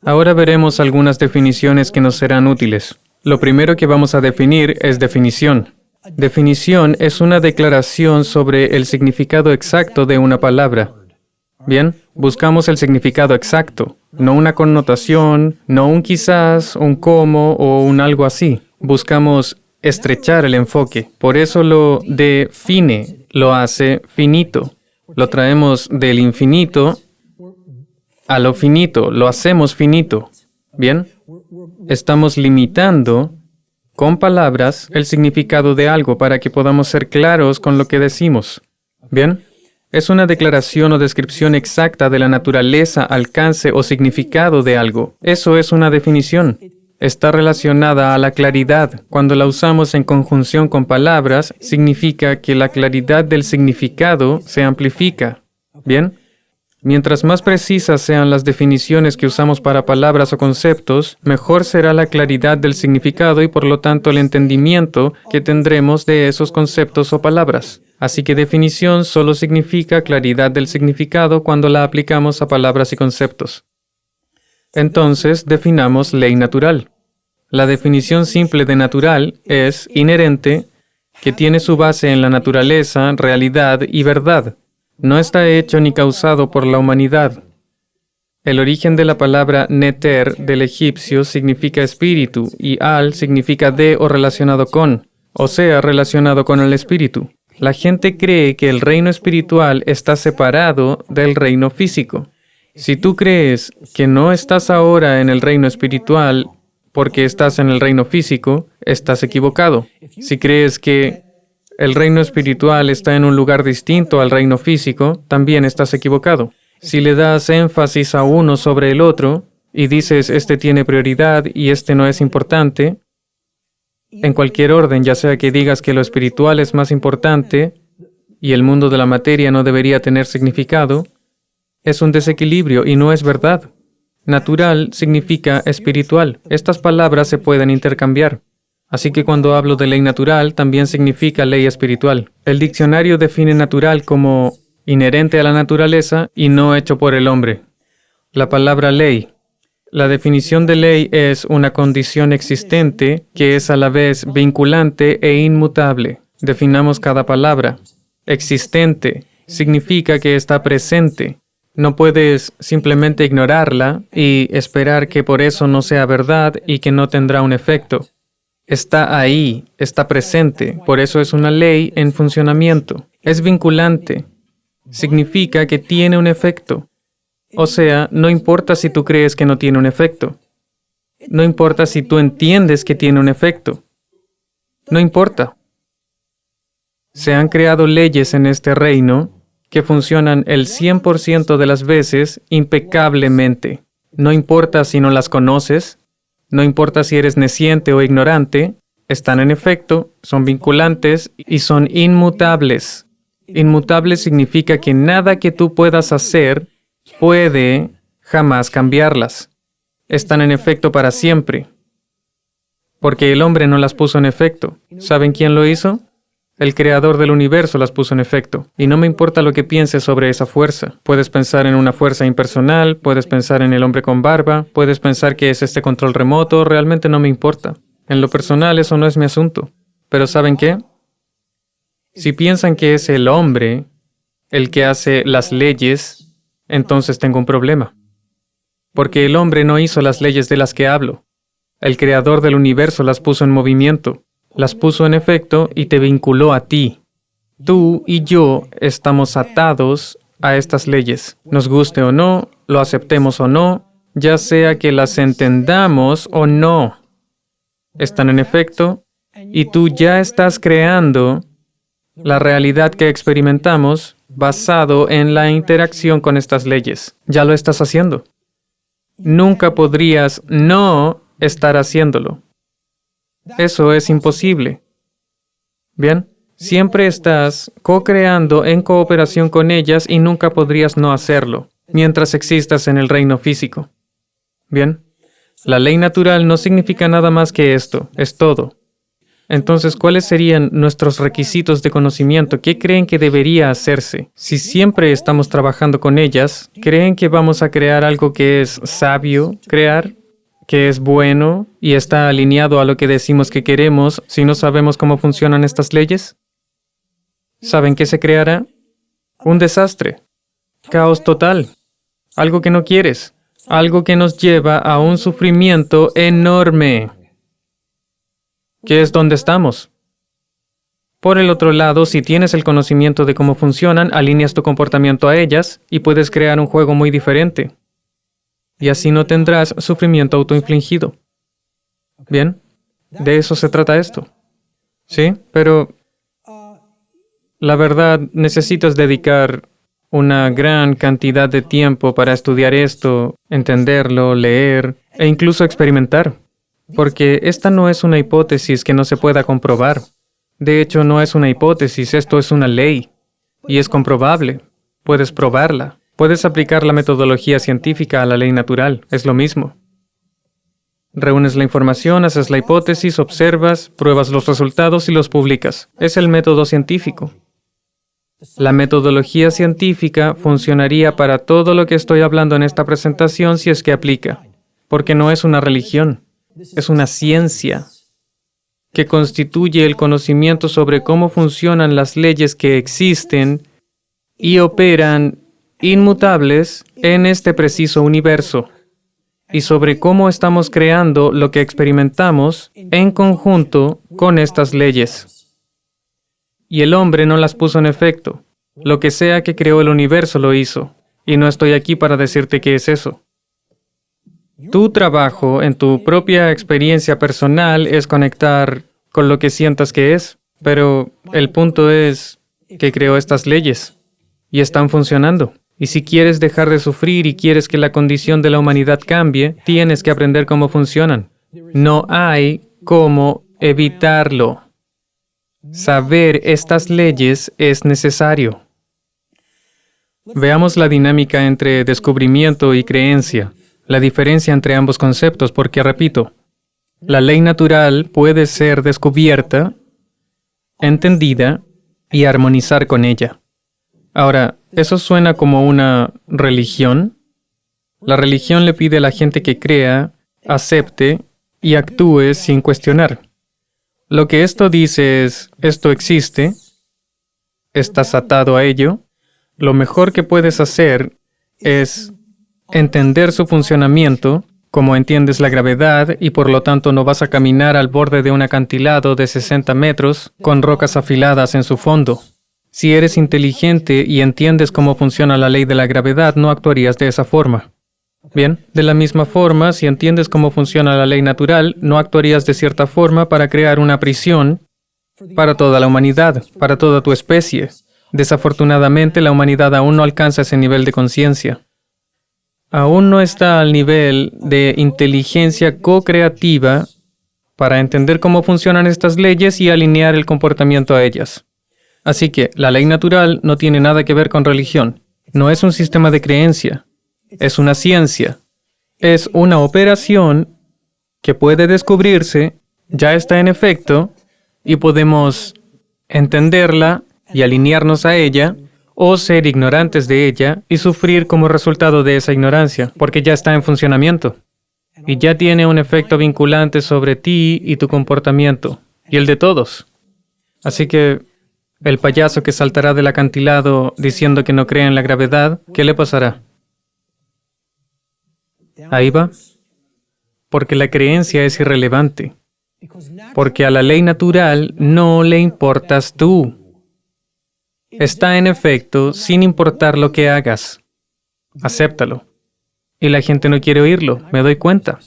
Ahora veremos algunas definiciones que nos serán útiles. Lo primero que vamos a definir es definición. Definición es una declaración sobre el significado exacto de una palabra. Bien, buscamos el significado exacto, no una connotación, no un quizás, un cómo o un algo así. Buscamos estrechar el enfoque. Por eso lo define, lo hace finito. Lo traemos del infinito a lo finito, lo hacemos finito. Bien, estamos limitando con palabras el significado de algo para que podamos ser claros con lo que decimos. Bien, es una declaración o descripción exacta de la naturaleza, alcance o significado de algo. Eso es una definición. Está relacionada a la claridad. Cuando la usamos en conjunción con palabras, significa que la claridad del significado se amplifica. Bien, mientras más precisas sean las definiciones que usamos para palabras o conceptos, mejor será la claridad del significado y por lo tanto el entendimiento que tendremos de esos conceptos o palabras. Así que definición solo significa claridad del significado cuando la aplicamos a palabras y conceptos. Entonces, definamos ley natural. La definición simple de natural es inherente, que tiene su base en la naturaleza, realidad y verdad. No está hecho ni causado por la humanidad. El origen de la palabra neter del egipcio significa espíritu y al significa de o relacionado con, o sea, relacionado con el espíritu. La gente cree que el reino espiritual está separado del reino físico. Si tú crees que no estás ahora en el reino espiritual porque estás en el reino físico, estás equivocado. Si crees que el reino espiritual está en un lugar distinto al reino físico, también estás equivocado. Si le das énfasis a uno sobre el otro y dices este tiene prioridad y este no es importante, en cualquier orden, ya sea que digas que lo espiritual es más importante y el mundo de la materia no debería tener significado, es un desequilibrio y no es verdad. Natural significa espiritual. Estas palabras se pueden intercambiar. Así que cuando hablo de ley natural, también significa ley espiritual. El diccionario define natural como inherente a la naturaleza y no hecho por el hombre. La palabra ley. La definición de ley es una condición existente que es a la vez vinculante e inmutable. Definamos cada palabra. Existente significa que está presente. No puedes simplemente ignorarla y esperar que por eso no sea verdad y que no tendrá un efecto. Está ahí, está presente, por eso es una ley en funcionamiento. Es vinculante. Significa que tiene un efecto. O sea, no importa si tú crees que no tiene un efecto. No importa si tú entiendes que tiene un efecto. No importa. Se han creado leyes en este reino que funcionan el 100% de las veces impecablemente. No importa si no las conoces, no importa si eres nesciente o ignorante, están en efecto, son vinculantes y son inmutables. Inmutable significa que nada que tú puedas hacer puede jamás cambiarlas. Están en efecto para siempre. Porque el hombre no las puso en efecto. ¿Saben quién lo hizo? El creador del universo las puso en efecto. Y no me importa lo que pienses sobre esa fuerza. Puedes pensar en una fuerza impersonal, puedes pensar en el hombre con barba, puedes pensar que es este control remoto, realmente no me importa. En lo personal eso no es mi asunto. Pero ¿saben qué? Si piensan que es el hombre el que hace las leyes, entonces tengo un problema. Porque el hombre no hizo las leyes de las que hablo. El creador del universo las puso en movimiento. Las puso en efecto y te vinculó a ti. Tú y yo estamos atados a estas leyes. Nos guste o no, lo aceptemos o no, ya sea que las entendamos o no. Están en efecto y tú ya estás creando la realidad que experimentamos basado en la interacción con estas leyes. Ya lo estás haciendo. Nunca podrías no estar haciéndolo. Eso es imposible. Bien, siempre estás co-creando en cooperación con ellas y nunca podrías no hacerlo, mientras existas en el reino físico. Bien, la ley natural no significa nada más que esto, es todo. Entonces, ¿cuáles serían nuestros requisitos de conocimiento? ¿Qué creen que debería hacerse? Si siempre estamos trabajando con ellas, ¿creen que vamos a crear algo que es sabio crear? ¿Que es bueno y está alineado a lo que decimos que queremos si no sabemos cómo funcionan estas leyes? ¿Saben qué se creará? Un desastre. Caos total. Algo que no quieres. Algo que nos lleva a un sufrimiento enorme. ¿Qué es donde estamos? Por el otro lado, si tienes el conocimiento de cómo funcionan, alineas tu comportamiento a ellas y puedes crear un juego muy diferente. Y así no tendrás sufrimiento autoinfligido. ¿Bien? De eso se trata esto. ¿Sí? Pero la verdad, necesitas dedicar una gran cantidad de tiempo para estudiar esto, entenderlo, leer e incluso experimentar. Porque esta no es una hipótesis que no se pueda comprobar. De hecho, no es una hipótesis, esto es una ley. Y es comprobable. Puedes probarla. Puedes aplicar la metodología científica a la ley natural. Es lo mismo. Reúnes la información, haces la hipótesis, observas, pruebas los resultados y los publicas. Es el método científico. La metodología científica funcionaría para todo lo que estoy hablando en esta presentación si es que aplica. Porque no es una religión. Es una ciencia que constituye el conocimiento sobre cómo funcionan las leyes que existen y operan inmutables en este preciso universo, y sobre cómo estamos creando lo que experimentamos en conjunto con estas leyes. Y el hombre no las puso en efecto. Lo que sea que creó el universo lo hizo, y no estoy aquí para decirte qué es eso. Tu trabajo en tu propia experiencia personal es conectar con lo que sientas que es, pero el punto es que creó estas leyes y están funcionando. Y si quieres dejar de sufrir y quieres que la condición de la humanidad cambie, tienes que aprender cómo funcionan. No hay cómo evitarlo. Saber estas leyes es necesario. Veamos la dinámica entre descubrimiento y creencia. La diferencia entre ambos conceptos, porque repito, la ley natural puede ser descubierta, entendida y armonizar con ella. Ahora, ¿eso suena como una religión? La religión le pide a la gente que crea, acepte y actúe sin cuestionar. Lo que esto dice es, esto existe, estás atado a ello, lo mejor que puedes hacer es entender su funcionamiento, como entiendes la gravedad, y por lo tanto no vas a caminar al borde de un acantilado de 60 metros con rocas afiladas en su fondo. Si eres inteligente y entiendes cómo funciona la ley de la gravedad, no actuarías de esa forma. Bien, de la misma forma, si entiendes cómo funciona la ley natural, no actuarías de cierta forma para crear una prisión para toda la humanidad, para toda tu especie. Desafortunadamente, la humanidad aún no alcanza ese nivel de conciencia. Aún no está al nivel de inteligencia co-creativa para entender cómo funcionan estas leyes y alinear el comportamiento a ellas. Así que la ley natural no tiene nada que ver con religión. No es un sistema de creencia. Es una ciencia. Es una operación que puede descubrirse, ya está en efecto, y podemos entenderla y alinearnos a ella, o ser ignorantes de ella y sufrir como resultado de esa ignorancia, porque ya está en funcionamiento. Y ya tiene un efecto vinculante sobre ti y tu comportamiento, y el de todos. Así que el payaso que saltará del acantilado diciendo que no cree en la gravedad, ¿qué le pasará? Ahí va. Porque la creencia es irrelevante. Porque a la ley natural no le importas tú. Está en efecto sin importar lo que hagas. Acéptalo. Y la gente no quiere oírlo, me doy cuenta.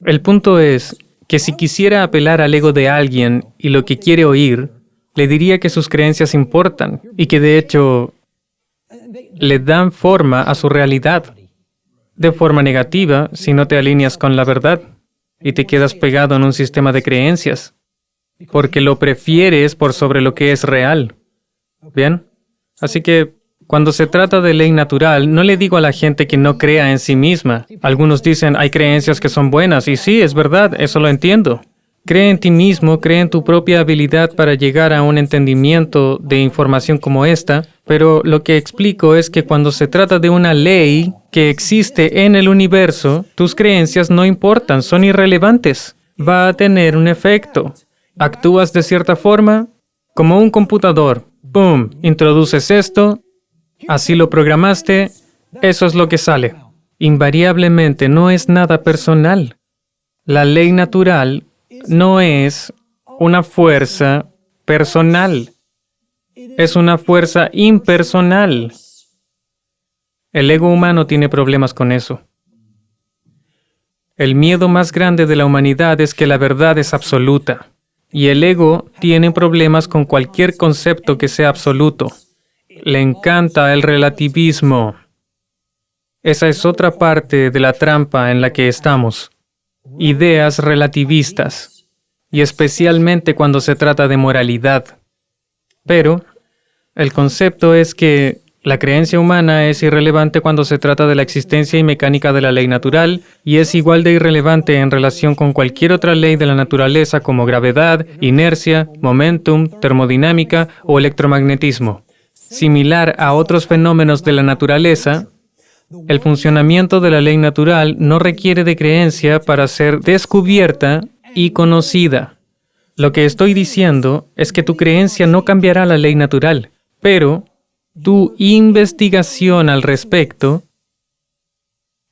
El punto es que si quisiera apelar al ego de alguien y lo que quiere oír, le diría que sus creencias importan y que de hecho le dan forma a su realidad. De forma negativa si no te alineas con la verdad y te quedas pegado en un sistema de creencias, porque lo prefieres por sobre lo que es real. ¿Bien? Así que cuando se trata de ley natural, no le digo a la gente que no crea en sí misma. Algunos dicen, hay creencias que son buenas, y sí, es verdad, eso lo entiendo. Cree en ti mismo, cree en tu propia habilidad para llegar a un entendimiento de información como esta, pero lo que explico es que cuando se trata de una ley que existe en el universo, tus creencias no importan, son irrelevantes. Va a tener un efecto. Actúas de cierta forma, como un computador. ¡Pum! Introduces esto, así lo programaste, eso es lo que sale. Invariablemente no es nada personal. La ley natural no es una fuerza personal. Es una fuerza impersonal. El ego humano tiene problemas con eso. El miedo más grande de la humanidad es que la verdad es absoluta. Y el ego tiene problemas con cualquier concepto que sea absoluto. Le encanta el relativismo. Esa es otra parte de la trampa en la que estamos. Ideas relativistas. Y especialmente cuando se trata de moralidad. Pero el concepto es que la creencia humana es irrelevante cuando se trata de la existencia y mecánica de la ley natural y es igual de irrelevante en relación con cualquier otra ley de la naturaleza como gravedad, inercia, momentum, termodinámica o electromagnetismo. Similar a otros fenómenos de la naturaleza, el funcionamiento de la ley natural no requiere de creencia para ser descubierta y conocida. Lo que estoy diciendo es que tu creencia no cambiará la ley natural, pero tu investigación al respecto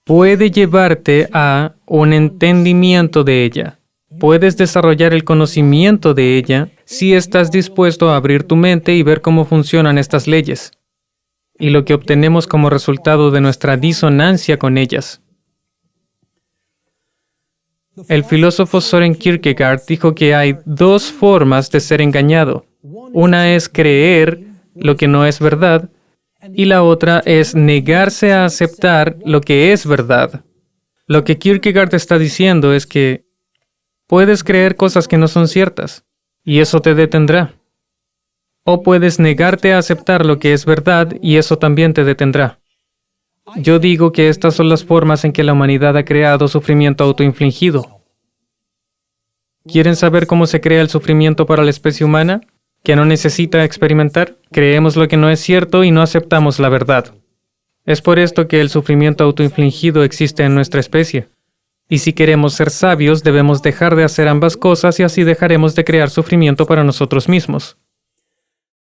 puede llevarte a un entendimiento de ella. Puedes desarrollar el conocimiento de ella si estás dispuesto a abrir tu mente y ver cómo funcionan estas leyes y lo que obtenemos como resultado de nuestra disonancia con ellas. El filósofo Søren Kierkegaard dijo que hay dos formas de ser engañado. Una es creer lo que no es verdad, y la otra es negarse a aceptar lo que es verdad. Lo que Kierkegaard está diciendo es que puedes creer cosas que no son ciertas, y eso te detendrá. O puedes negarte a aceptar lo que es verdad, y eso también te detendrá. Yo digo que estas son las formas en que la humanidad ha creado sufrimiento autoinfligido. ¿Quieren saber cómo se crea el sufrimiento para la especie humana? ¿Que no necesita experimentar? Creemos lo que no es cierto y no aceptamos la verdad. Es por esto que el sufrimiento autoinfligido existe en nuestra especie. Y si queremos ser sabios, debemos dejar de hacer ambas cosas y así dejaremos de crear sufrimiento para nosotros mismos.